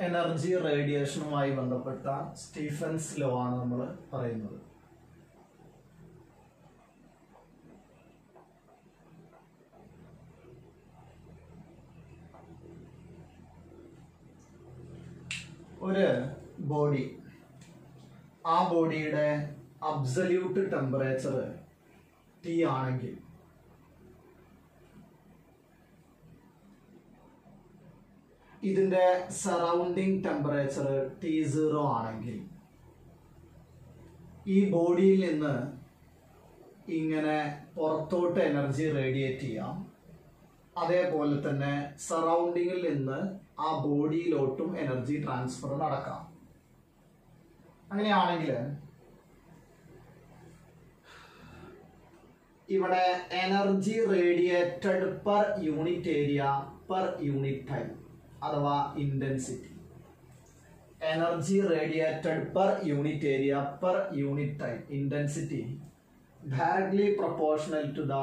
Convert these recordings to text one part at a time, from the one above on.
Energy റേഡിയേഷനുമായി ബന്ധപ്പെട്ട Stephen's law ആണ് നമ്മൾ പറയുന്നത്. ഒരു ബോഡി, ആ ബോഡിയുടെ അബ്സല്യൂട്ട് ടെമ്പറേച്ചർ T ആണെങ്കിൽ ഇതിന്റെ സറൗണ്ടിങ് ടെമ്പറേച്ചർ T0 ആണെങ്കിൽ ഈ ബോഡിയിൽ നിന്ന് ഇങ്ങനെ പുറത്തോട്ട് എനർജി റേഡിയേറ്റ് ചെയ്യാം. അതേപോലെ തന്നെ സറൗണ്ടിങ്ങിൽ നിന്ന് ആ ബോഡിയിലോട്ടും എനർജി ട്രാൻസ്ഫർ നടക്കാം. അങ്ങനെയാണെങ്കിൽ ഇവിടെ energy radiated per unit area per unit time അഥവാ intensity, energy radiated per unit area per unit time intensity directly proportional to the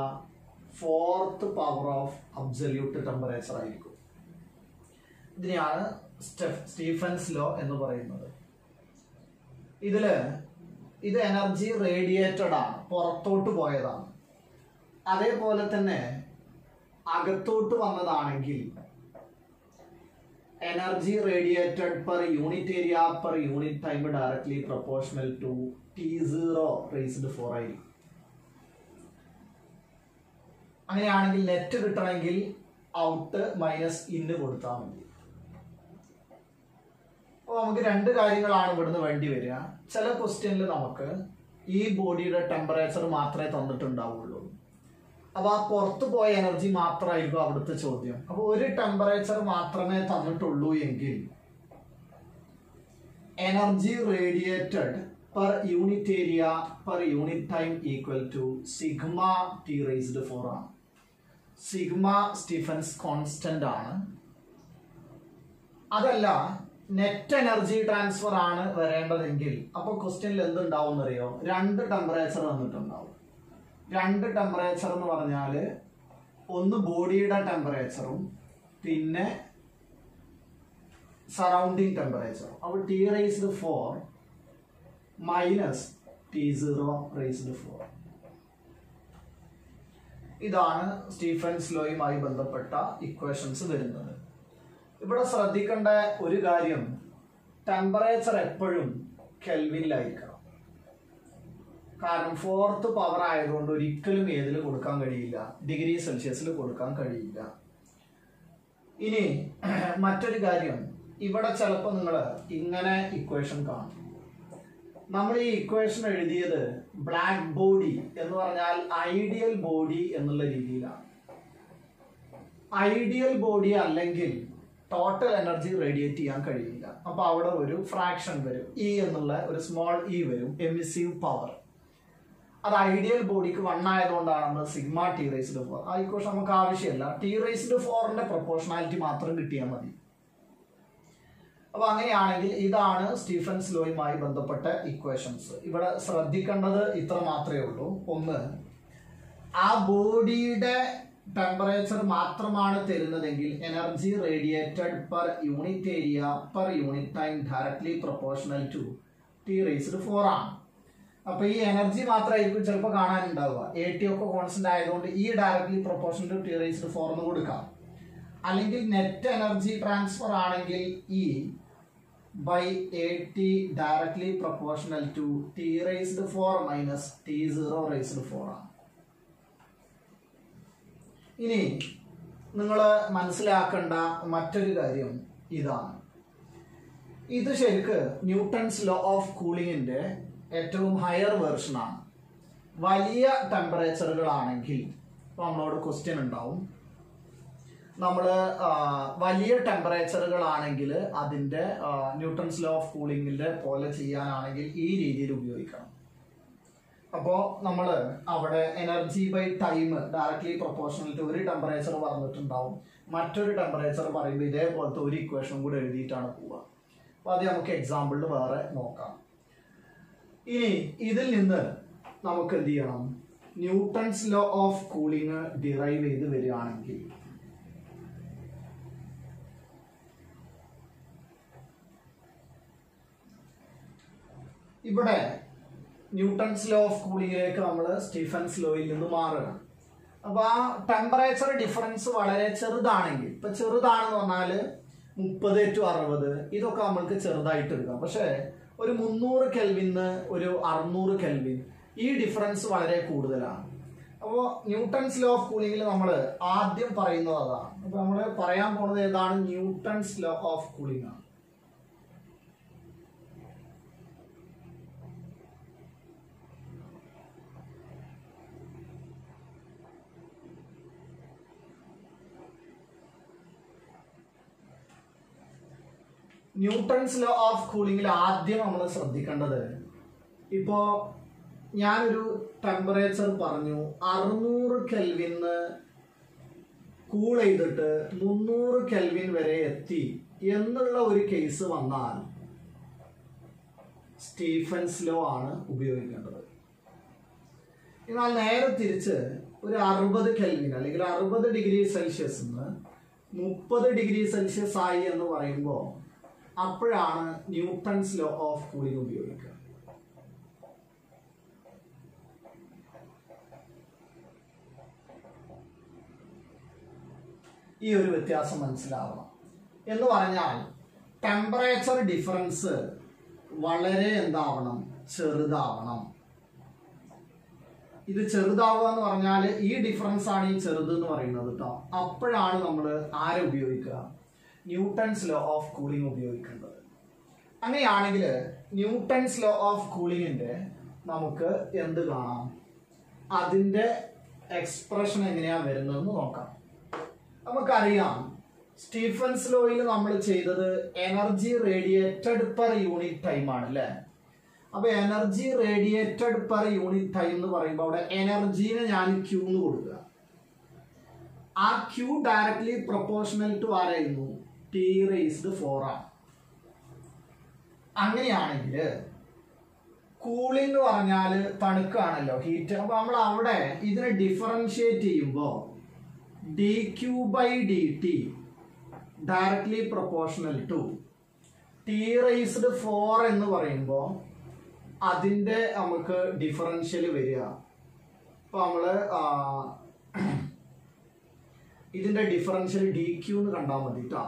fourth power of absolute temperature ആയിരിക്കും. ഇതിനെയാണ് സ്റ്റീഫൻസ് ലോ എന്ന് പറയുന്നത്. ഇത് energy radiated ആണ്, പുറത്തോട്ട് പോയതാണ്. അതേപോലെ തന്നെ അകത്തോട്ട് വന്നതാണെങ്കിൽ energy radiated per unit area per unit time directly proportional to T0 raised 4 ആയിരിക്കും. അങ്ങനെയാണെങ്കിൽ നെറ്റ് കിട്ടണമെങ്കിൽ ഔട്ട് മൈനസ് ഇന്ന് കൊടുത്താൽ മതി. അപ്പോൾ നമുക്ക് രണ്ട് കാര്യങ്ങളാണ് ഇവിടുന്ന് വേണ്ടി വരിക. ചില ക്വസ്റ്റ്യനിൽ നമുക്ക് ഈ ബോഡിയുടെ ടെമ്പറേച്ചർ മാത്രമേ തന്നിട്ടുണ്ടാവുള്ളൂ. അപ്പോൾ ആ പുറത്തു പോയ എനർജി മാത്രമായിരിക്കും അവിടുത്തെ ചോദ്യം. അപ്പോൾ ഒരു ടെമ്പറേച്ചർ മാത്രമേ തന്നിട്ടുള്ളൂ എങ്കിൽ energy radiated per unit area per unit time equal to sigma T raised 4 ആണ്. സിഗ്മ സ്റ്റീഫൻസ് കോൺസ്റ്റന്റ് ആണ്. അതല്ല നെറ്റ് എനർജി ട്രാൻസ്ഫർ ആണ് വരേണ്ടതെങ്കിൽ അപ്പോൾ ക്വസ്റ്റ്യനിൽ എന്തുണ്ടാവും എന്നറിയോ? രണ്ട് ടെമ്പറേച്ചർ തന്നിട്ടുണ്ടാവും. രണ്ട് ടെമ്പറേച്ചർ എന്ന് പറഞ്ഞാൽ ഒന്ന് ബോഡിയുടെ ടെമ്പറേച്ചറും പിന്നെ സറൗണ്ടിങ് ടെമ്പറേച്ചറും. അപ്പോൾ T raised 4 minus T0 raised 4. ഇതാണ് സ്റ്റീഫൻസ് ലോയുമായി ബന്ധപ്പെട്ട ഇക്വേഷൻസ് വരുന്നത്. ഇവിടെ ശ്രദ്ധിക്കേണ്ട ഒരു കാര്യം, ടെമ്പറേച്ചർ എപ്പോഴും കെൽവിനിലായിരിക്കണം. കാരണം ഫോർത്ത് പവർ ആയതുകൊണ്ട് ഒരിക്കലും ഏതിൽ കൊടുക്കാൻ കഴിയില്ല, ഡിഗ്രി സെൽഷ്യസിൽ കൊടുക്കാൻ കഴിയില്ല. ഇനി മറ്റൊരു കാര്യം, ഇവിടെ ചിലപ്പോൾ നിങ്ങൾ ഇങ്ങനെ ഇക്വേഷൻ കാണും. നമ്മൾ ഈ ഇക്വേഷൻ എഴുതിയത് ബ്ലാക്ക് ബോഡി എന്ന് പറഞ്ഞാൽ ഐഡിയൽ ബോഡി എന്നുള്ള രീതിയിലാണ്. ഐഡിയൽ ബോഡി അല്ലെങ്കിൽ ടോട്ടൽ എനർജി റേഡിയേറ്റ് ചെയ്യാൻ കഴിയില്ല. അപ്പൊ അവിടെ ഒരു ഫ്രാക്ഷൻ വരും, ഇ എന്നുള്ള ഒരു സ്മോൾ ഇ വരും, എമിസീവ് പവർ. അത് ഐഡിയൽ ബോഡിക്ക് 1 ആയതുകൊണ്ടാണ് നമ്മൾ സിഗ്മ T റേസ്ഡ് 4. ആ ഇക്വേഷൻ നമുക്ക് ആവശ്യമില്ല. T റേസ്ഡ് 4ന്റെ പ്രൊപ്പോർഷണാലിറ്റി മാത്രം കിട്ടിയാൽ മതി. അപ്പൊ അങ്ങനെയാണെങ്കിൽ ഇതാണ് സ്റ്റീഫൻസ് ലോയുമായി ബന്ധപ്പെട്ട ഇക്വേഷൻസ്. ഇവിടെ ശ്രദ്ധിക്കേണ്ടത് ഇത്ര മാത്രമേ ഉള്ളൂ. ഒന്ന്, ആ ബോഡിയുടെ ടെമ്പറേച്ചർ മാത്രമാണ് തരുന്നതെങ്കിൽ energy radiated per unit area per unit time directly proportional to T raised 4 ആണ്. അപ്പൊ ഈ എനർജി മാത്രമായിരിക്കും ചിലപ്പോൾ കാണാനുണ്ടാവുക. AT ഒക്കെ കോൺസ്റ്റന്റ് ആയതുകൊണ്ട് ഈ directly proportional to T raised 4 എന്ന് കൊടുക്കാം. അല്ലെങ്കിൽ നെറ്റ് എനർജി ട്രാൻസ്ഫർ ആണെങ്കിൽ E by AT directly proportional to T raised 4 minus T0 raised 4 ആണ്. ഇനി നിങ്ങൾ മനസ്സിലാക്കേണ്ട മറ്റൊരു കാര്യം ഇതാണ്. ഇത് ശരിക്ക് ന്യൂട്ടൺസ് ലോ ഓഫ് കൂളിങ്ങിന്റെ ഏറ്റവും ഹയർ വേർഷനാണ്. വലിയ ടെമ്പറേച്ചറുകളാണെങ്കിൽ നമ്മളോട് ക്വസ്റ്റ്യൻ ഉണ്ടാവും, നമ്മൾ വലിയ ടെമ്പറേച്ചറുകളാണെങ്കിൽ അതിൻ്റെ ന്യൂട്ടൺസ് ലോ ഓഫ് കൂളിങ്ങിൻ്റെ പോലെ ചെയ്യാനാണെങ്കിൽ ഈ രീതിയിൽ ഉപയോഗിക്കണം. അപ്പോൾ നമ്മൾ അവിടെ energy by time directly proportional to ഒരു ടെമ്പറേച്ചർ പറഞ്ഞിട്ടുണ്ടാവും, മറ്റൊരു ടെമ്പറേച്ചർ പറയുമ്പോൾ ഇതേപോലത്തെ ഒരു ഇക്വേഷൻ കൂടെ എഴുതിയിട്ടാണ് പോവുക. അപ്പോൾ അത് നമുക്ക് എക്സാമ്പിളിൽ വേറെ നോക്കാം. ഇനി ഇതിൽ നിന്ന് നമുക്ക് എന്ത് ചെയ്യണം? Newton's law of cooling derive ചെയ്ത് വരികയാണെങ്കിൽ ഇവിടെ ന്യൂട്ടൺസ് ലോ ഓഫ് കൂളിംഗിലേക്ക് നമ്മൾ സ്റ്റീഫൻസ് ലോയിൽ നിന്ന് മാറുകയാണ്. അപ്പൊ ആ ടെമ്പറേച്ചർ ഡിഫറൻസ് വളരെ ചെറുതാണെങ്കിൽ, ഇപ്പൊ ചെറുതാണെന്ന് പറഞ്ഞാൽ 30 to 60 ഇതൊക്കെ നമ്മൾക്ക് ചെറുതായിട്ട് എടുക്കാം. പക്ഷെ ഒരു 300 കെൽവിന് ഒരു 600 കെൽവിൻ ഈ ഡിഫറൻസ് വളരെ കൂടുതലാണ്. അപ്പോൾ ന്യൂട്ടൺസ് ലോ ഓഫ് കൂളിംഗിൽ നമ്മൾ ആദ്യം പറയുന്നത് അതാണ്. അപ്പൊ നമ്മൾ പറയാൻ പോകുന്നത് ഏതാണ്? ന്യൂട്ടൺസ് ലോ ഓഫ് കൂളിംഗ് ആണ്. ന്യൂട്ടൺസ് ലോ ഓഫ് കൂളിംഗിൽ ആദ്യം നമ്മൾ ശ്രദ്ധിക്കേണ്ടത്, ഇപ്പോ ഞാനൊരു ടെമ്പറേച്ചർ പറഞ്ഞു 600 കെൽവിന് കൂൾ ചെയ്തിട്ട് 300 കെൽവിൻ വരെ എത്തി എന്നുള്ള ഒരു കേസ് വന്നാൽ സ്റ്റീഫൻസ് ലോ ആണ് ഉപയോഗിക്കേണ്ടത്. എന്നാൽ നേരെ തിരിച്ച് ഒരു 60 കെൽവിൻ അല്ലെങ്കിൽ 60 ഡിഗ്രി സെൽഷ്യസ് 30 ഡിഗ്രി സെൽഷ്യസ് ആയി എന്ന് പറയുമ്പോൾ അപ്പോഴാണ് ന്യൂട്ടൺസ് ലോ ഓഫ് കൂളിംഗ് ഉപയോഗിക്കുക. ഈ ഒരു വ്യത്യാസം മനസ്സിലാവണം. എന്ന് പറഞ്ഞാൽ ടെമ്പറേച്ചർ ഡിഫറൻസ് വളരെ എന്താവണം? ചെറുതാവണം. ഇത് ചെറുതാവുക എന്ന് പറഞ്ഞാൽ ഈ ഡിഫറൻസ് ആണ് ഈ ചെറുത് എന്ന് പറയുന്നത് കേട്ടോ. അപ്പോഴാണ് നമ്മൾ ആരെ ഉപയോഗിക്കുക? ന്യൂട്ടൺസ് ലോ ഓഫ് കൂളിംഗ് ഉപയോഗിക്കേണ്ടത്. അങ്ങനെയാണെങ്കിൽ ന്യൂട്ടൺസ് ലോ ഓഫ് കൂളിംഗിന്റെ നമുക്ക് എന്ത് കാണാം? അതിന്റെ എക്സ്പ്രഷൻ എങ്ങനെയാ വരുന്നതെന്ന് നോക്കാം. നമുക്കറിയാം സ്റ്റീഫൻസ് ലോയിൽ നമ്മൾ ചെയ്തത് energy radiated per unit time ആണ് അല്ലേ? അപ്പൊ energy radiated per unit time എന്ന് പറയുമ്പോൾ അവിടെ എനർജീനെ ഞാൻ ക്യൂ എന്ന് കൊടുക്കുക. ആ ക്യൂ ഡയറക്ട്ലി പ്രൊപ്പോർഷണൽ ടു ആരായിരുന്നു? T⁴ ആണ്. അങ്ങനെയാണെങ്കിൽ കൂളിംഗ് എന്ന് പറഞ്ഞാൽ തണുക്കാണല്ലോ, ഹീറ്റ്. അപ്പൊ നമ്മൾ അവിടെ ഇതിനെ ഡിഫറൻഷിയേറ്റ് ചെയ്യുമ്പോൾ dQ/dt directly proportional to T⁴ എന്ന് പറയുമ്പോൾ അതിന്റെ നമുക്ക് ഡിഫറൻഷ്യൽ വരിക. അപ്പൊ നമ്മള് ഇതിന്റെ ഡിഫറൻഷ്യൽ dQ എന്ന് കണ്ടാൽ മതി കേട്ടോ.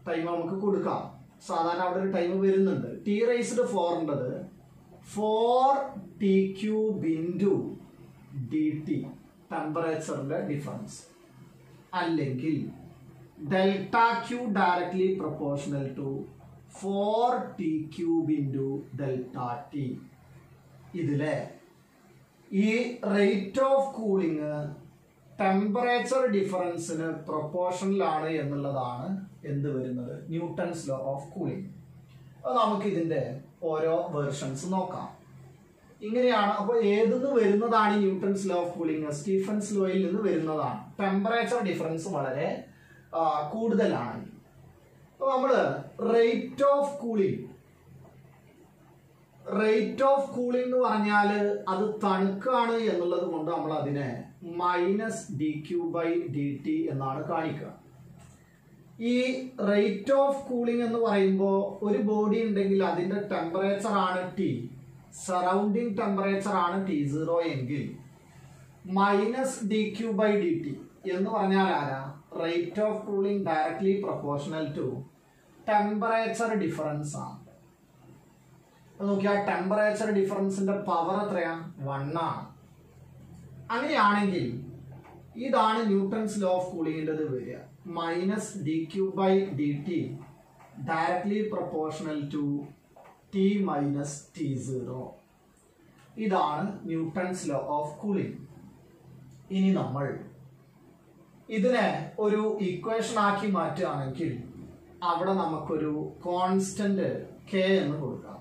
ടൈം നമുക്ക് കൊടുക്കാം. സാധാരണ അവിടെ ഒരു ടൈം വരുന്നുണ്ട്. T⁴ 4t³ dt ടെമ്പറേച്ചറിന്റെ ഡിഫറൻസ്, അല്ലെങ്കിൽ ΔQ directly proportional to 4t³ ΔT. ഇതിലെ ഈ റേറ്റ് ഓഫ് കൂളിംഗ് ടെമ്പറേച്ചർ ഡിഫറൻസിന് പ്രൊപ്പോർഷണലാണ് എന്നുള്ളതാണ് എന്ത് വരുന്നത്? Newton's law of cooling. അപ്പോൾ നമുക്ക് ഇതിന്റെ ഓരോ വേർഷൻസ് നോക്കാം. ഇങ്ങനെയാണ്. അപ്പോൾ ഏതെന്ന് വരുന്നതാണ് Newton's law of cooling? Stefan's ലോയിൽ നിന്ന് വരുന്നതാണ്. ടെമ്പറേച്ചർ ഡിഫറൻസ് വളരെ കൂടുതലാണ്. അപ്പോൾ നമ്മള് റേറ്റ് ഓഫ് കൂളിംഗ് എന്ന് പറഞ്ഞാൽ അത് തണുക്കാണ് എന്നുള്ളത് കൊണ്ട് നമ്മൾ അതിനെ -dQ/dt എന്നാണ് കാണിക്കുക. ഈ റേറ്റ് ഓഫ് കൂളിംഗ് എന്ന് പറയുമ്പോൾ ഒരു ബോഡി ഉണ്ടെങ്കിൽ അതിന്റെ ടെമ്പറേച്ചർ ആണ് T, സറൗണ്ടിങ് ടെമ്പറേച്ചർ ആണ് T0 എങ്കിൽ -dQ/dt എന്ന് പറഞ്ഞാൽ ആരാ? Rate of cooling directly proportional to temperature difference ആണ്. നോക്കിയാൽ ടെമ്പറേച്ചർ ഡിഫറൻസിന്റെ പവർ എത്രയാ? 1 ആണ്. അങ്ങനെയാണെങ്കിൽ ഇതാണ് ന്യൂട്ടൺസ് ലോ ഓഫ് കൂളിംഗിൻ്റെത് വരിക. -dQ/dt directly proportional to T-T0. ഇതാണ് ന്യൂട്ടൺസ് ലോ ഓഫ് കൂളിംഗ്. ഇനി നമ്മൾ ഇതിനെ ഒരു ഇക്വേഷൻ ആക്കി മാറ്റുകയാണെങ്കിൽ അവിടെ നമുക്കൊരു കോൺസ്റ്റന്റ് K എന്ന് കൊടുക്കാം.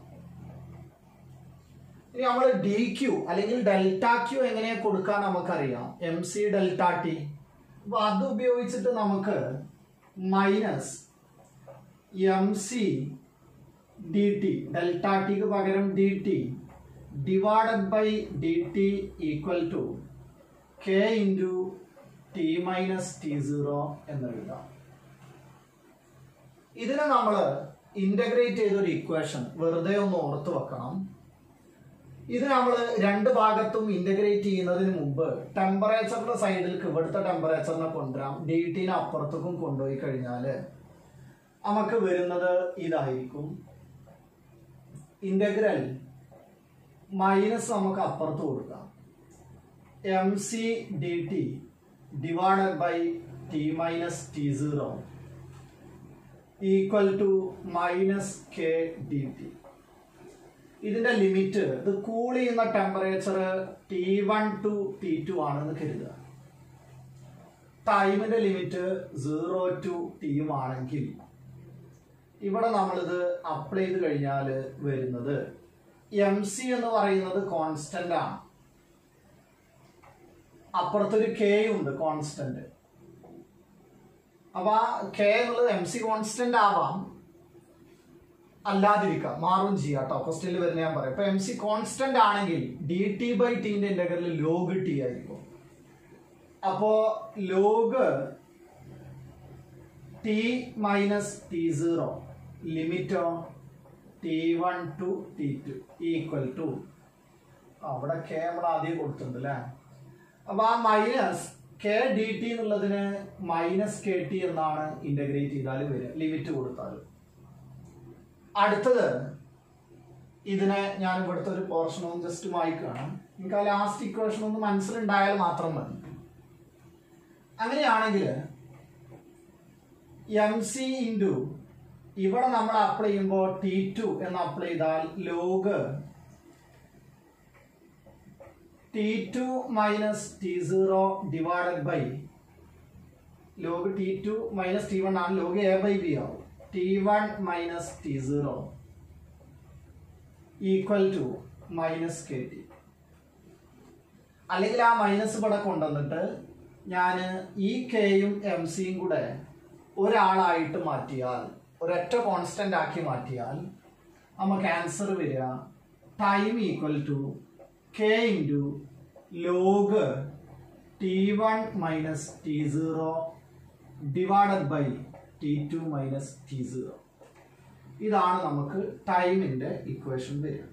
ഇനി നമ്മൾ dQ അല്ലെങ്കിൽ ΔQ എങ്ങനെയാ കൊടുക്കാൻ നമുക്കറിയാം. mc∆t. അപ്പൊ അത് ഉപയോഗിച്ചിട്ട് നമുക്ക് -mc∆t ΔTക്ക് പകരം dt divided by dt equal to K × T-T0 എന്ന് എഴുതാം. ഇതിനെ നമ്മൾ ഇന്റഗ്രേറ്റ് ചെയ്തൊരു ഇക്വേഷൻ വെറുതെ ഒന്ന് ഓർത്ത് വെക്കണം. ഇത് നമ്മൾ രണ്ട് ഭാഗത്തും ഇന്റഗ്രേറ്റ് ചെയ്യുന്നതിന് മുമ്പ് ടെമ്പറേച്ചറിന്റെ സൈഡിലേക്ക് ഇവിടുത്തെ ടെമ്പറേച്ചറിനെ കൊണ്ടുവരാം. dt അപ്പുറത്തേക്കും കൊണ്ടുപോയി കഴിഞ്ഞാൽ നമുക്ക് വരുന്നത് ഇതായിരിക്കും. ഇന്റഗ്രൽ മൈനസ് നമുക്ക് അപ്പുറത്ത് കൊടുക്കാം. mc dt divided by t minus t0 equal to minus k dt. ഇതിന്റെ ലിമിറ്റ്, ഇത് കൂൾ ചെയ്യുന്ന ടെമ്പറേച്ചർ T1 ടു T2 ആണെന്ന് കരുതുക. ടൈമിന്റെ ലിമിറ്റ് 0 ടു t ആണെങ്കിൽ ഇവിടെ നമ്മളിത് അപ്ലൈ ചെയ്ത് കഴിഞ്ഞാൽ വരുന്നത് mc എന്ന് പറയുന്നത് കോൺസ്റ്റന്റ് ആണ്. അപ്പുറത്തൊരു k ഉണ്ട് കോൺസ്റ്റന്റ്. അപ്പൊ ആ k എന്നുള്ളത് mc കോൺസ്റ്റന്റ് ആവാം, അല്ലാതിരിക്കാം, മാറും ചെയ്യാം കേട്ടോ. ക്വസ്റ്റ്യനിൽ വരുന്ന ഞാൻ പറയാം. ഇപ്പൊ mc കോൺസ്റ്റന്റ് ആണെങ്കിൽ dt ബൈ ടിന്റെ ഇന്റഗ്രൽ ലോഗ് ടി ആയിരിക്കും. അപ്പോ ലോഗ് ടി മൈനസ് t0 ലിമിറ്റോ t1 to t2 equal to, അവിടെ k നമ്മൾ ആദ്യം കൊടുത്തിട്ടുണ്ട് അല്ലേ. അപ്പൊ ആ മൈനസ് k dt എന്നുള്ളതിന് മൈനസ് k t എന്നാണ് ഇന്റഗ്രേറ്റ് ചെയ്താൽ വരിക, ലിമിറ്റ് കൊടുത്താൽ. അടുത്തത് ഇതിനെ ഞാൻ ഇവിടുത്തെ ഒരു പോർഷൻ ഒന്ന് ജസ്റ്റ് വായിക്കുകയാണ്. നിങ്ങൾക്ക് ആ ലാസ്റ്റ് ഇക്വേഷൻ ഒന്ന് മനസ്സിലുണ്ടായാൽ മാത്രം മതി. അങ്ങനെയാണെങ്കിൽ mc ഇൻറ്റു ഇവിടെ നമ്മൾ അപ്ലൈ ചെയ്യുമ്പോൾ t2 എന്ന് അപ്ലൈ ചെയ്താൽ log t2 minus t0 divided by log t2 minus t1 ആണ്, ലോഗ് a ബൈ b ആവും. t1 minus t0 equal to minus kt. അല്ലെങ്കിൽ ആ മൈനസ് ഇവിടെ കൊണ്ടുവന്നിട്ട് ഞാൻ ഈ kയും mcയും കൂടെ ഒരാളായിട്ട് മാറ്റിയാൽ, ഒരൊറ്റ കോൺസ്റ്റന്റ് ആക്കി മാറ്റിയാൽ നമുക്ക് ആൻസർ വരിക time equal to k into log t1 minus t0 divided by t2 minus t0. ഇതാണ് നമുക്ക് ടൈമിന്റെ ഇക്വേഷൻ വരിക.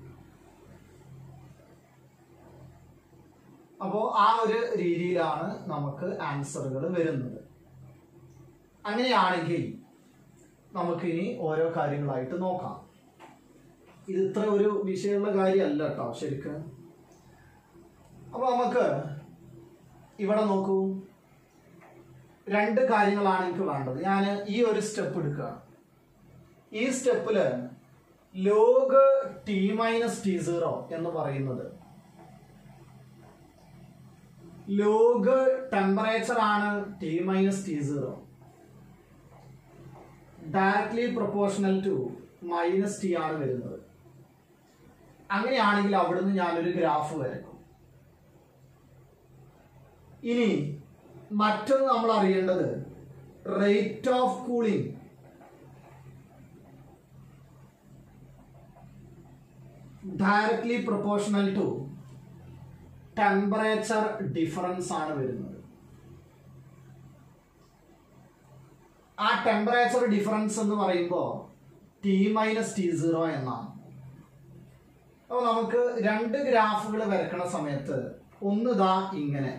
അപ്പോൾ ആ ഒരു രീതിയിലാണ് നമുക്ക് ആൻസറുകൾ വരുന്നത്. അങ്ങനെയാണെങ്കിൽ നമുക്കിനി ഓരോ കാര്യങ്ങളായിട്ട് നോക്കാം. ഇത് ഇത്ര ഒരു വിഷയമുള്ള കാര്യമല്ല കേട്ടോ ശരിക്കും. അപ്പൊ നമുക്ക് ഇവിടെ നോക്കൂ, രണ്ട് കാര്യങ്ങളാണ് എനിക്ക് വേണ്ടത്. ഞാൻ ഈ ഒരു സ്റ്റെപ്പ് എടുക്കുകയാണ്. ഈ സ്റ്റെപ്പില് ലോഗ് ടി മൈനസ് t0 എന്ന് പറയുന്നത് ലോഗ് ടെമ്പറേച്ചർ ആണ്. T minus t0 directly proportional to minus T ആണ് വരുന്നത്. അങ്ങനെയാണെങ്കിൽ അവിടുന്ന് ഞാനൊരു ഗ്രാഫ് വരയ്ക്കും. ഇനി മറ്റൊന്ന് നമ്മൾ അറിയേണ്ടത് rate of cooling directly proportional to temperature difference ആണ് വരുന്നത്. ആ ടെമ്പറേച്ചർ ഡിഫറൻസ് എന്ന് പറയുമ്പോൾ ടി മൈനസ് t0 എന്നാണ്. അപ്പോൾ നമുക്ക് രണ്ട് ഗ്രാഫുകൾ വരയ്ക്കണ സമയത്ത് ഒന്ന് ദാ ഇങ്ങനെ,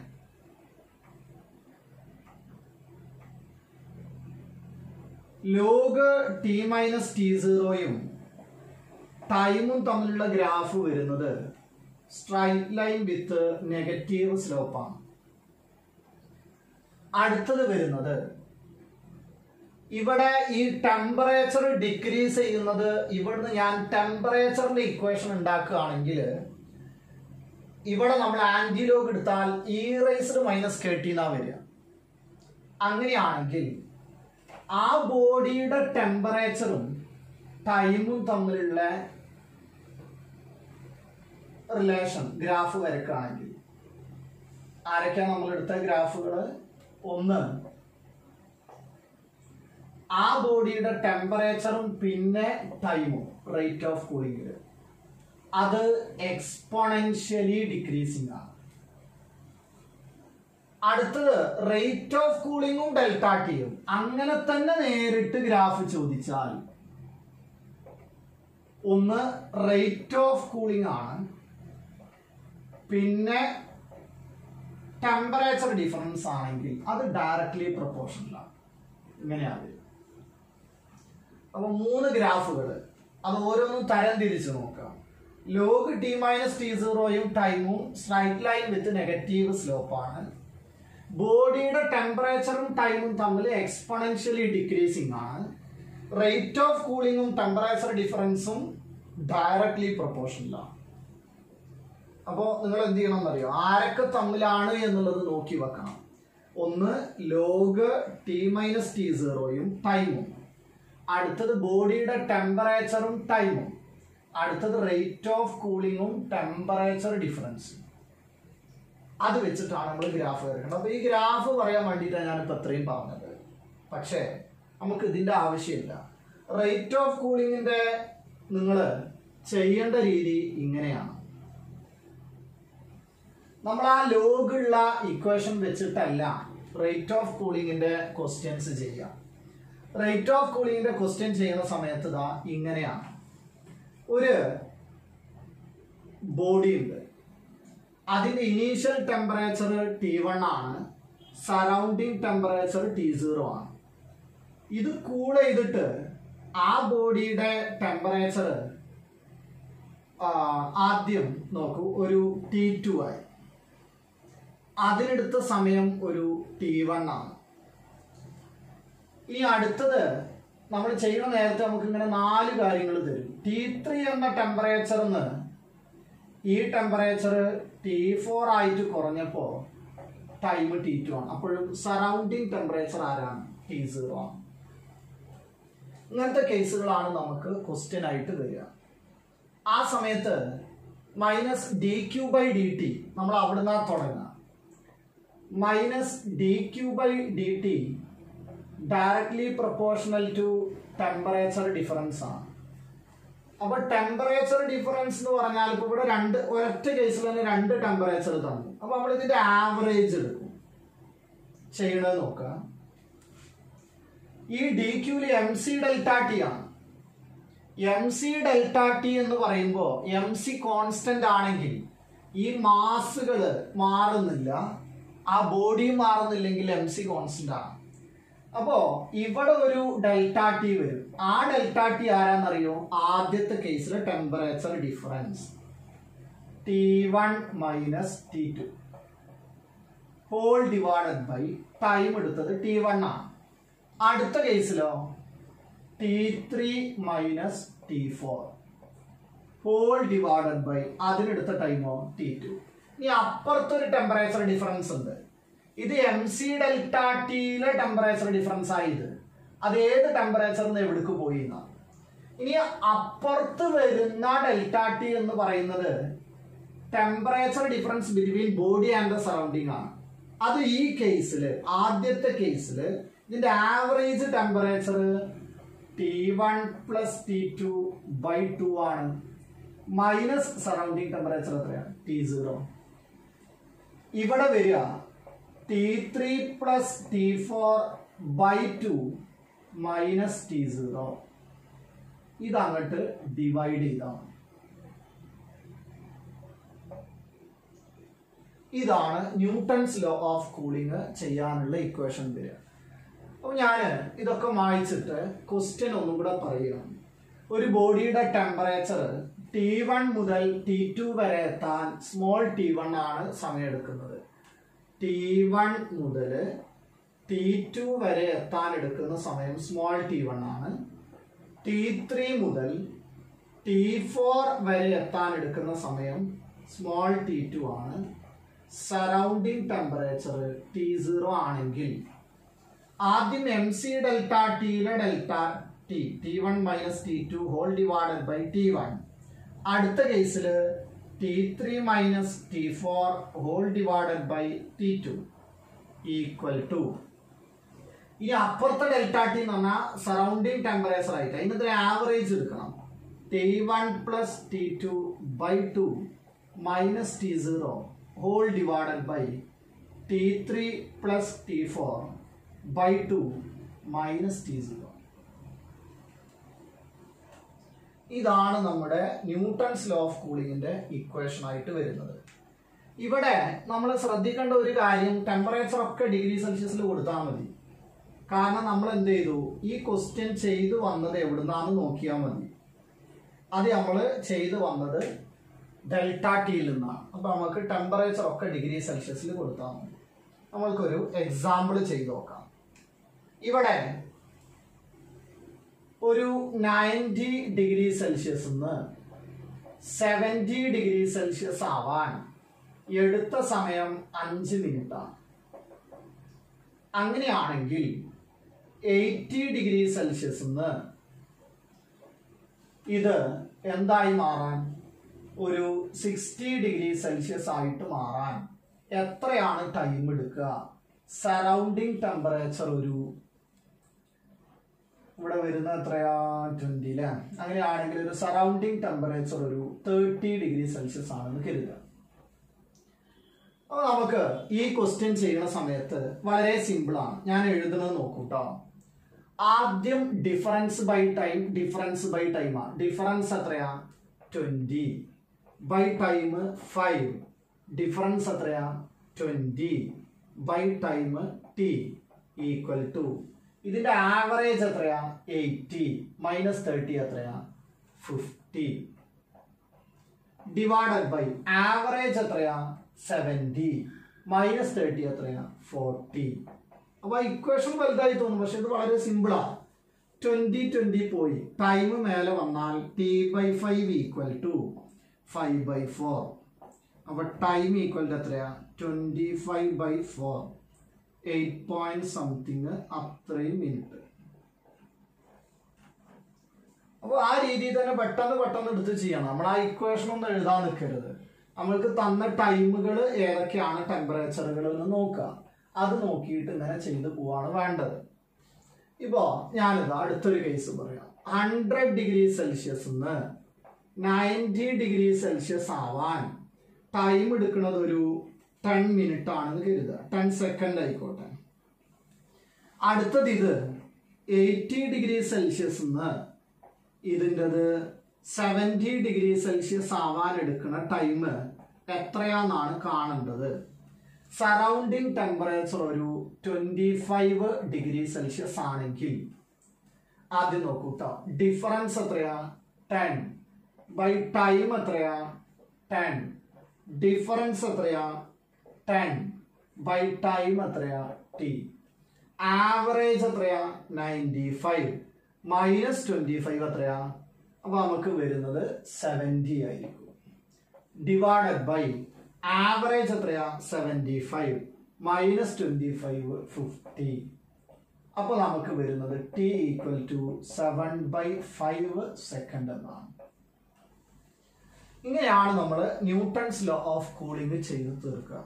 ലോഗ് ടി മൈനസ് t0യും ടൈമും തമ്മിലുള്ള ഗ്രാഫ് വരുന്നത് സ്ട്രൈറ്റ് ലൈൻ വിത്ത് നെഗറ്റീവ് സ്ലോപ്പാണ്. അടുത്തത് വരുന്നത് ഇവിടെ ഈ ടെമ്പറേച്ചർ ഡിക്രീസ് ചെയ്യുന്നത്, ഇവിടുന്ന് ഞാൻ ടെമ്പറേച്ചറിന്റെ ഇക്വേഷൻ ഉണ്ടാക്കുകയാണെങ്കിൽ ഇവിടെ നമ്മൾ ആന്റിലോഗ് എടുത്താൽ e റൈസ്ഡ് മൈനസ് kt എന്നാ വരിക. അങ്ങനെയാണെങ്കിൽ ആ ബോഡിയുടെ ടെമ്പറേച്ചറും ടൈമും തമ്മിലുള്ള റിലേഷൻ ഗ്രാഫ് വരക്കുകയാണെങ്കിൽ ആരൊക്കെയാണ് നമ്മൾ എടുത്ത ഗ്രാഫുകൾ? ഒന്ന്, ആ ബോഡിയുടെ ടെമ്പറേച്ചറും പിന്നെ ടൈമും റേറ്റ് ഓഫ് കൂളിംഗ്, അത് എക്സ്പോണൻഷ്യലി ഡിക്രീസിംഗ് ആണ്. അടുത്തത് റേറ്റ് ഓഫ് കൂളിംഗും ഡെൽറ്റ ടിയും. അങ്ങനെ തന്നെ നേരിട്ട് ഗ്രാഫ് ചോദിച്ചാൽ ഒന്ന് റേറ്റ് ഓഫ് കൂളിംഗ് ആണ്, പിന്നെ ടെമ്പറേച്ചർ ഡിഫറൻസ് ആണെങ്കിൽ അത് ഡയറക്ട്ലി പ്രൊപ്പോർഷണലാണ്. ഇങ്ങനെയാണ്. അപ്പൊ 3 ഗ്രാഫുകൾ, അത് ഓരോന്നും തരം തിരിച്ച് നോക്കാം. ലോഗ് ടി മൈനസ് ടി സീറോയും ടൈമും സ്ട്രൈറ്റ് ലൈൻ വിത്ത് നെഗറ്റീവ് സ്ലോപ്പാണ്. ബോഡിയുടെ ടെമ്പറേച്ചറും ടൈമും തമ്മിൽ എക്സ്പൊണൻഷ്യലി ഡിക്രീസിങ് ആണ്. റേറ്റ് ഓഫ് കൂളിങ്ങും ടെമ്പറേച്ചർ ഡിഫറൻസും ഡയറക്ട്ലി പ്രൊപ്പോർഷണലാണ്. അപ്പോൾ നിങ്ങൾ എന്ത് ചെയ്യണം എന്നറിയോ? ആരൊക്കെ തമ്മിലാണ് എന്നുള്ളത് നോക്കി വെക്കണം. ഒന്ന് ലോഗ് ടി മൈനസ് ടി സീറോയും ടൈമും, അടുത്തത് ബോഡിയുടെ ടെമ്പറേച്ചറും ടൈമും, അടുത്തത് റേറ്റ് ഓഫ് കൂളിങ്ങും ടെമ്പറേച്ചർ ഡിഫറൻസും. അത് വെച്ചിട്ടാണ് നമ്മൾ ഗ്രാഫ് വരയ്ക്കുന്നത്. അപ്പോൾ ഈ ഗ്രാഫ് പറയാൻ വേണ്ടിയിട്ടാണ് ഞാനിപ്പോൾ അത്രയും പറഞ്ഞത്. പക്ഷേ നമുക്ക് ഇതിൻ്റെ ആവശ്യമില്ല. റേറ്റ് ഓഫ് കൂളിങ്ങിൻ്റെ നിങ്ങൾ ചെയ്യേണ്ട രീതി ഇങ്ങനെയാണ്. നമ്മൾ ആ ലോഗുള്ള ഇക്വേഷൻ വെച്ചിട്ടല്ല റേറ്റ് ഓഫ് കൂളിങ്ങിൻ്റെ ക്വസ്റ്റ്യൻസ് ചെയ്യാം. റേറ്റ് ഓഫ് കൂളിങ്ങിൻ്റെ ക്വസ്റ്റ്യൻ ചെയ്യുന്ന സമയത്ത് ഇതാ ഇങ്ങനെയാണ്. ഒരു ബോഡി ഉണ്ട്, അതിൻ്റെ ഇനീഷ്യൽ ടെമ്പറേച്ചർ T1 ആണ്, സറൗണ്ടിങ് ടെമ്പറേച്ചർ T0 ആണ്. ഇത് കൂൾ ചെയ്തിട്ട് ആ ബോഡിയുടെ ടെമ്പറേച്ചർ ആദ്യം നോക്കൂ ഒരു T2 ആയി. അതിനെടുത്ത സമയം ഒരു T1 ആണ്. ഈ അടുത്തത് നമ്മൾ ചെയ്യുന്ന നേരത്തെ നമുക്ക് ഇങ്ങനെ 4 കാര്യങ്ങൾ തരും. T3 എന്ന ടെമ്പറേച്ചറിന്ന് ഈ ടെമ്പറേച്ചർ T4 ആയിട്ട് കുറഞ്ഞപ്പോൾ ടൈം T2 ആണ്. അപ്പോഴും സറൗണ്ടിങ് ടെമ്പറേച്ചർ ആരാണ്? T0 ആണ്. ഇങ്ങനത്തെ കേസുകളാണ് നമുക്ക് ക്വസ്റ്റ്യൻ ആയിട്ട് വരിക. ആ സമയത്ത് minus D Q by D T നമ്മൾ അവിടുന്ന് തുടങ്ങുക. Minus D Q by D T directly proportional to temperature difference ആണ്. അപ്പൊ ടെമ്പറേച്ചർ ഡിഫറൻസ് എന്ന് പറഞ്ഞാൽ ഇപ്പൊ ഇവിടെ ഒരൊറ്റ കേസിൽ തന്നെ 2 ടെമ്പറേച്ചർ തന്നു. അപ്പൊ നമ്മൾ ഇതിന്റെ ആവറേജ് എടുക്കും. ചെയ്യണത് നോക്കുക. ഈ ഡി ക്യൂല് എം സി ഡെൽറ്റ ടി ആണ്. എം സി ഡെൽറ്റ ടി എന്ന് പറയുമ്പോൾ എം സി കോൺസ്റ്റന്റ് ആണെങ്കിൽ ഈ മാസുകൾ മാറുന്നില്ല, ആ ബോഡി മാറുന്നില്ലെങ്കിൽ എം സി കോൺസ്റ്റന്റ് ആണ്. അപ്പോ ഇവിടെ ഒരു ഡെൽറ്റ ടി വരും. ആ ഡെൽറ്റ ടി ആരാന്നറിയോ? ആദ്യത്തെ കേസിലെ temperature difference T1 minus T2 whole divided by time എടുത്തത് T1 ആണ്. അടുത്ത കേസിലോ T3 minus T4 whole divided by അതിനെടുത്ത ടൈമോ T2. ഇനി അപ്പുറത്തൊരു ടെമ്പറേച്ചർ ഡിഫറൻസ് ഉണ്ട്. ഇത് എം സി ഡെൽറ്റ ടിയിലെ ടെമ്പറേച്ചർ ഡിഫറൻസ് ആയത്. അത് ഏത് ടെമ്പറേച്ചറിന്ന് എവിടേക്ക് പോയി എന്നാണ്. ഇനി അപ്പുറത്ത് വരുന്ന ഡെൽറ്റ ടി എന്ന് പറയുന്നത് temperature difference between body and the surrounding ആണ്. അത് ഈ കേസിൽ ആദ്യത്തെ കേസിൽ ഇതിന്റെ average temperature T1 plus T2 by 2 ആണ്. മൈനസ് സറൗണ്ടിങ് ടെമ്പറേച്ചർ എത്രയാണ്? T0. ഇവിടെ വരിക T3 plus T4 by 2 minus T0. ഇതങ്ങോട്ട് ഡിവൈഡ് ചെയ്താണ്. ഇതാണ് ന്യൂട്ടൺസ് ലോ ഓഫ് കൂളിംഗ് ചെയ്യാനുള്ള ഇക്വേഷൻ വരിക. അപ്പോൾ ഞാൻ ഇതൊക്കെ വായിച്ചിട്ട് ക്വസ്റ്റ്യൻ ഒന്നും കൂടെ പറയുകയാണ്. ഒരു ബോഡിയുടെ ടെമ്പറേച്ചർ T1 മുതൽ T2 വരെ എത്താൻ സ്മോൾ T1 ആണ് സമയം എടുക്കുന്നത്. T1 മുതൽ T2 വരെ എത്താൻ എടുക്കുന്ന സമയം സ്മോൾ T1 ആണ്. T3 മുതൽ T4 വരെ എത്താൻ എടുക്കുന്ന സമയം സ്മോൾ T2 ആണ്. സറൗണ്ടിങ് ടെമ്പറേച്ചർ T0 ആണെങ്കിൽ ആദ്യം എം സി ഡെൽറ്റ ടിയിലെ delta T T1 minus T2 whole divided by T1. അടുത്ത കേസിൽ T3 minus T4 whole divided by T2 equal to ഈ അപ്പുറത്തെ ഡെൽറ്റ ടി എന്ന് പറഞ്ഞാൽ സറൗണ്ടിങ് ടെമ്പറേച്ചർ ആയിട്ട് അതിനകത്ത് ആവറേജ് എടുക്കണം. T1 plus T2 by 2 minus T0 whole divided by T3 plus T4 by 2 minus T0. ഇതാണ് നമ്മുടെ ന്യൂട്ടൺസ് ലോ ഓഫ് കൂളിംഗിന്റെ ഇക്വേഷൻ ആയിട്ട് വരുന്നത്. ഇവിടെ നമ്മൾ ശ്രദ്ധിക്കേണ്ട ഒരു കാര്യം, ടെമ്പറേച്ചർ ഒക്കെ ഡിഗ്രി സെൽഷ്യസിൽ കൊടുത്താൽ മതി. കാരണം നമ്മൾ എന്ത് ചെയ്തു, ഈ ക്വസ്റ്റ്യൻ ചെയ്തു വന്നത് എവിടുന്നാന്ന് നോക്കിയാൽ മതി. അത് നമ്മൾ ചെയ്തു വന്നത് ഡെൽറ്റ ടിയിൽ നിന്നാണ്. അപ്പൊ നമുക്ക് ടെമ്പറേച്ചർ ഒക്കെ ഡിഗ്രി സെൽഷ്യസിൽ കൊടുത്താൽ മതി. നമ്മൾക്കൊരു എക്സാമ്പിൾ ചെയ്ത് നോക്കാം. ഇവിടെ ഒരു 90 ഡിഗ്രി സെൽഷ്യസ് നിന്ന് 70 ഡിഗ്രി സെൽഷ്യസ് ആവാൻ എടുത്ത സമയം 5 മിനിറ്റാണ്. അങ്ങനെയാണെങ്കിൽ 80 ഡിഗ്രി സെൽഷ്യസ് നിന്ന് ഇത് എന്തായി മാറാൻ, ഒരു 60 ഡിഗ്രി സെൽഷ്യസ് ആയിട്ട് മാറാൻ എത്രയാണ് ടൈം എടുക്കുക? സറൗണ്ടിങ് ടെമ്പറേച്ചർ ഒരു ഇവിടെ വരുന്ന എത്രയാ, 20 അല്ലേ? അങ്ങനെയാണെങ്കിൽ ഒരു സറൗണ്ടിങ് ടെമ്പറേച്ചർ ഒരു 30 ഡിഗ്രി സെൽഷ്യസ് ആണെന്ന് കരുതുക. അപ്പൊ നമുക്ക് ഈ ക്വസ്റ്റ്യൻ ചെയ്യുന്ന സമയത്ത് വളരെ സിമ്പിൾ ആണ്. ഞാൻ എഴുതുന്നത് നോക്കൂട്ടോ. ആദ്യം difference by time, difference by time ആണ്. ഡിഫറൻസ് എത്രയാ, 20 ബൈ ടൈം 5. ഡിഫറൻസ് എത്രയാ, 20 by time t equal to ഇതിന്റെ ആവറേജ് എത്രയാ, 80 മൈനസ് 30 എത്രയാ, 50 ഡിവൈഡഡ് ബൈ ആവറേജ് എത്രയാ, 70 മൈനസ് 30 എത്രയാ, 40. അപ്പൊ ഇക്വേഷൻ വലുതായി തോന്നും, പക്ഷെ ഇത് വളരെ സിമ്പിളാ. 20 പോയി, ടൈം മേലെ വന്നാൽ t/5 ഈക്വൽ ടു 5/4. അപ്പൊ ടൈം ഈക്വൽ ടു എത്രയാ, 25/4, 8 പോയിന്റ് സംതിങ് അത്രയും മിനിറ്റ്. അപ്പൊ ആ രീതിയിൽ തന്നെ പെട്ടെന്ന് എടുത്ത് ചെയ്യണം. നമ്മൾ ആ ഇക്വേഷൻ ഒന്നും എഴുതാൻ നിൽക്കരുത്. നമ്മൾക്ക് തന്ന ടൈമുകൾ ഏതൊക്കെയാണ് ടെമ്പറേച്ചറുകൾ എന്ന് നോക്കുക. അത് നോക്കിയിട്ട് ഇങ്ങനെ ചെയ്തു പോവാണ് വേണ്ടത്. ഇപ്പോ ഞാനിത് അടുത്തൊരു കേസ് പറയാം. 100 ഡിഗ്രി സെൽഷ്യസ് നിന്ന് 90 ഡിഗ്രി സെൽഷ്യസ് ആവാൻ ടൈം എടുക്കുന്നത് ഒരു 10 മിനിറ്റ് ആണെന്ന് കരുതുക. 10 സെക്കൻഡ് ആയിക്കോട്ടെ. അടുത്തത് ഇത് 80 ഡിഗ്രി സെൽഷ്യസ് നിന്ന് ഇതിൻ്റെത് 70 ഡിഗ്രി സെൽഷ്യസ് ആവാൻ എടുക്കുന്ന ടൈം എത്രയാന്നാണ് കാണേണ്ടത്. സറൗണ്ടിങ് ടെമ്പറേച്ചർ ഒരു 25 ഡിഗ്രി സെൽഷ്യസ് ആണെങ്കിൽ ആദ്യം നോക്കൂട്ടോ. ഡിഫറൻസ് എത്രയാ, 10 ബൈ ടൈം എത്രയാ, 10. ഡിഫറൻസ് എത്രയാ, 10 ബൈ ടൈം എത്രയാ, t. ആവറേജ് എത്രയാ, 95 മൈനസ് 25 എത്രയാ, അപ്പൊ നമുക്ക് വരുന്നത് 70 ആയിരിക്കും. ഡിവൈഡഡ് ബൈ ആവറേജ് എത്രയാ, 75 മൈനസ് 25 50. അപ്പൊ നമുക്ക് വരുന്നത് t ഈക്വൽ ടു 7/5 സെക്കൻഡ് എന്നാണ്. ഇങ്ങനെയാണ് നമ്മൾ ന്യൂട്ടൺസ് ലോ ഓഫ് കൂളിംഗ് ചെയ്ത് തീർക്കുക.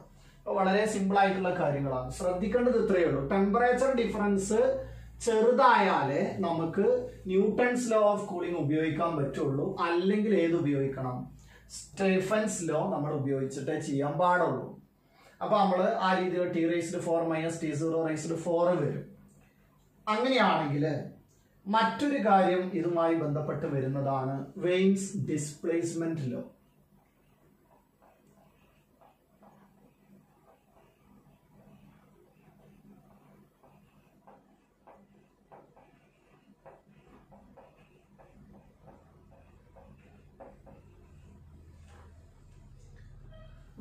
വളരെ സിമ്പിൾ ആയിട്ടുള്ള കാര്യങ്ങളാണ്. ശ്രദ്ധിക്കേണ്ടത് ഇത്രയേ ഉള്ളൂ. ടെമ്പറേച്ചർ ഡിഫറൻസ് ചെറുതായാലേ നമുക്ക് ന്യൂട്ടൺസ് ലോ ഓഫ് കൂളിംഗ് ഉപയോഗിക്കാൻ പറ്റുള്ളൂ. അല്ലെങ്കിൽ ഏത് ഉപയോഗിക്കണം, സ്റ്റെഫൻസ് ലോ നമ്മൾ ഉപയോഗിച്ചിട്ടേ ചെയ്യാൻ പാടുള്ളൂ. അപ്പൊ നമ്മൾ ആ രീതിയിൽ t⁴ - t⁴ വരും. അങ്ങനെയാണെങ്കിൽ മറ്റൊരു കാര്യം ഇതുമായി ബന്ധപ്പെട്ട് വരുന്നതാണ് Wien's displacement law.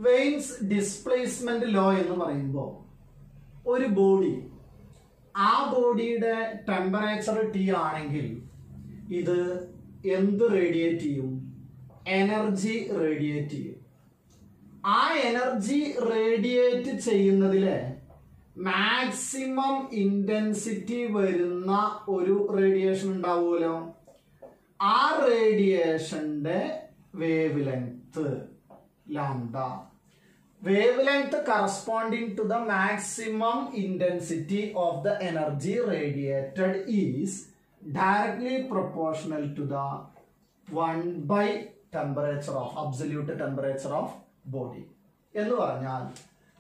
Wien's displacement law എന്ന് പറയുമ്പോൾ ഒരു ബോഡി, ആ ബോഡിയുടെ ടെമ്പറേച്ചർ T ആണെങ്കിൽ ഇത് എന്ത് റേഡിയേറ്റ് ചെയ്യും, എനർജി റേഡിയേറ്റ് ചെയ്യും. ആ എനർജി റേഡിയേറ്റ് ചെയ്യുന്നതിലെ മാക്സിമം ഇന്റൻസിറ്റി വരുന്ന ഒരു റേഡിയേഷൻ ഉണ്ടാവുമല്ലോ, ആ റേഡിയേഷന്റെ wave length lambda. Wavelength corresponding to the maximum intensity of the energy radiated is directly proportional to the 1 by temperature of absolute temperature of body. എന്ന് പറഞ്ഞാൽ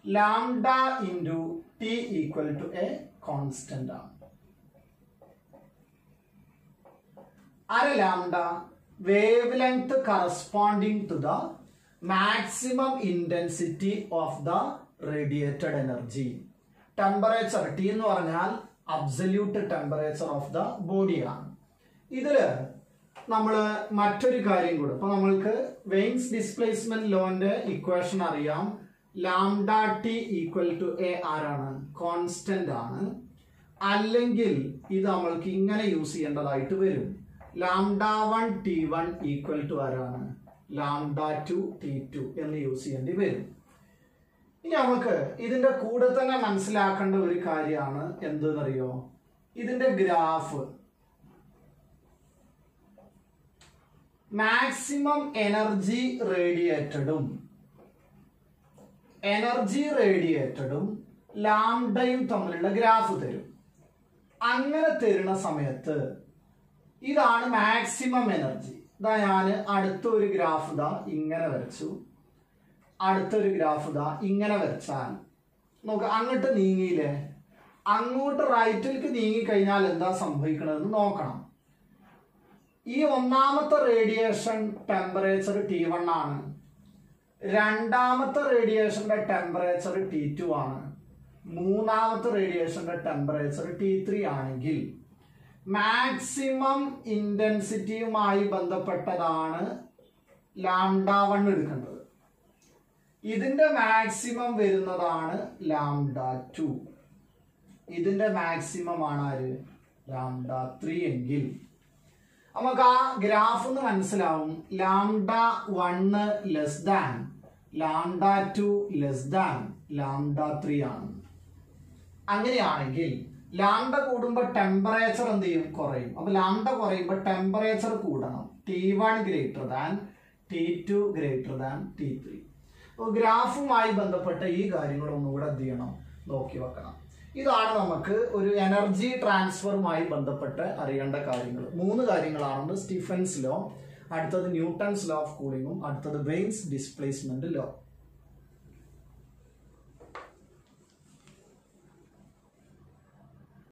lambda into T equal to a constant ആണ്. ആരെ lambda? Wavelength corresponding to the maximum intensity of the radiated energy. Temperature T എന്ന് പറഞ്ഞാൽ absolute temperature of the ബോഡിയാണ്. ഇതില് നമ്മൾ മറ്റൊരു കാര്യം കൂടെ, ഇപ്പൊ നമ്മൾക്ക് വെയിൻസ് ഡിസ്പ്ലേസ്മെന്റ് ലോന്റെ ഇക്വേഷൻ അറിയാം. Lambda T equal to A ആരാണ്? കോൺസ്റ്റന്റ് ആണ്. അല്ലെങ്കിൽ ഇത് നമ്മൾക്ക് ഇങ്ങനെ യൂസ് ചെയ്യേണ്ടതായിട്ട് വരും. ലാംഡ 1 T1 ഈക്വൽ ടു ആരാണ്? ലാംഡ 2 T2 എന്ന് യൂസ് ചെയ്യേണ്ടി വരും. ഇനി നമുക്ക് ഇതിന്റെ കൂടെ തന്നെ മനസ്സിലാക്കേണ്ട ഒരു കാര്യമാണ് എന്തെന്നറിയോ? ഇതിന്റെ ഗ്രാഫ് മാക്സിമം എനർജി റേഡിയേറ്റഡും ലാംഡയും തമ്മിലുള്ള ഗ്രാഫ് തരും. അങ്ങനെ തരുന്ന സമയത്ത് ഇതാണ് മാക്സിമം എനർജി. ഇതാ ഞാൻ അടുത്തൊരു ഗ്രാഫ് ഇതാ ഇങ്ങനെ വരച്ചു, അടുത്തൊരു ഗ്രാഫ് ഇതാ ഇങ്ങനെ വരച്ചാൽ നോക്ക്, അങ്ങോട്ട് നീങ്ങിയില്ലേ? അങ്ങോട്ട് റൈറ്റിലേക്ക് നീങ്ങി കഴിഞ്ഞാൽ എന്താ സംഭവിക്കണമെന്ന് നോക്കണം. ഈ ഒന്നാമത്തെ റേഡിയേഷൻ ടെമ്പറേച്ചർ T1 ആണ്, രണ്ടാമത്തെ റേഡിയേഷന്റെ ടെമ്പറേച്ചർ T2 ആണ്, മൂന്നാമത്തെ റേഡിയേഷന്റെ ടെമ്പറേച്ചർ T3 ആണെങ്കിൽ മാക്സിമം ഇന്റൻസിറ്റിയുമായി ബന്ധപ്പെട്ടതാണ് ലാംഡ 1 എടുക്കേണ്ടത്. ഇതിന്റെ മാക്സിമം വരുന്നതാണ് ലാംഡ 2. ഇതിന്റെ മാക്സിമം ആണ് ആര്? ലാംഡ 3 എങ്കിൽ നമുക്ക് ആ ഗ്രാഫ് ഒന്ന് മനസ്സിലാവും. Lambda 1 less than lambda 2 less than lambda 3 ആണ്. അങ്ങനെയാണെങ്കിൽ ലാംഡ കൂടുമ്പോൾ ടെമ്പറേച്ചർ എന്ത് ചെയ്യും? കുറയും. അപ്പൊ ലാംഡ കുറയുമ്പോൾ ടെമ്പറേച്ചർ കൂടണം. T1 greater than T2 greater than T3. അപ്പോൾ ഗ്രാഫുമായി ബന്ധപ്പെട്ട ഈ കാര്യങ്ങൾ ഒന്നുകൂടെ എന്ത് ചെയ്യണം? നോക്കി വെക്കണം. ഇതാണ് നമുക്ക് ഒരു എനർജി ട്രാൻസ്ഫറുമായി ബന്ധപ്പെട്ട് അറിയേണ്ട കാര്യങ്ങൾ. 3 കാര്യങ്ങളാണ്. സ്റ്റീഫൻസ് ലോ, അടുത്തത് ന്യൂട്ടൺസ് ലോ ഓഫ് കൂളിംഗും, അടുത്തത് വെയിൻസ് ഡിസ്പ്ലേസ്മെന്റ് ലോ.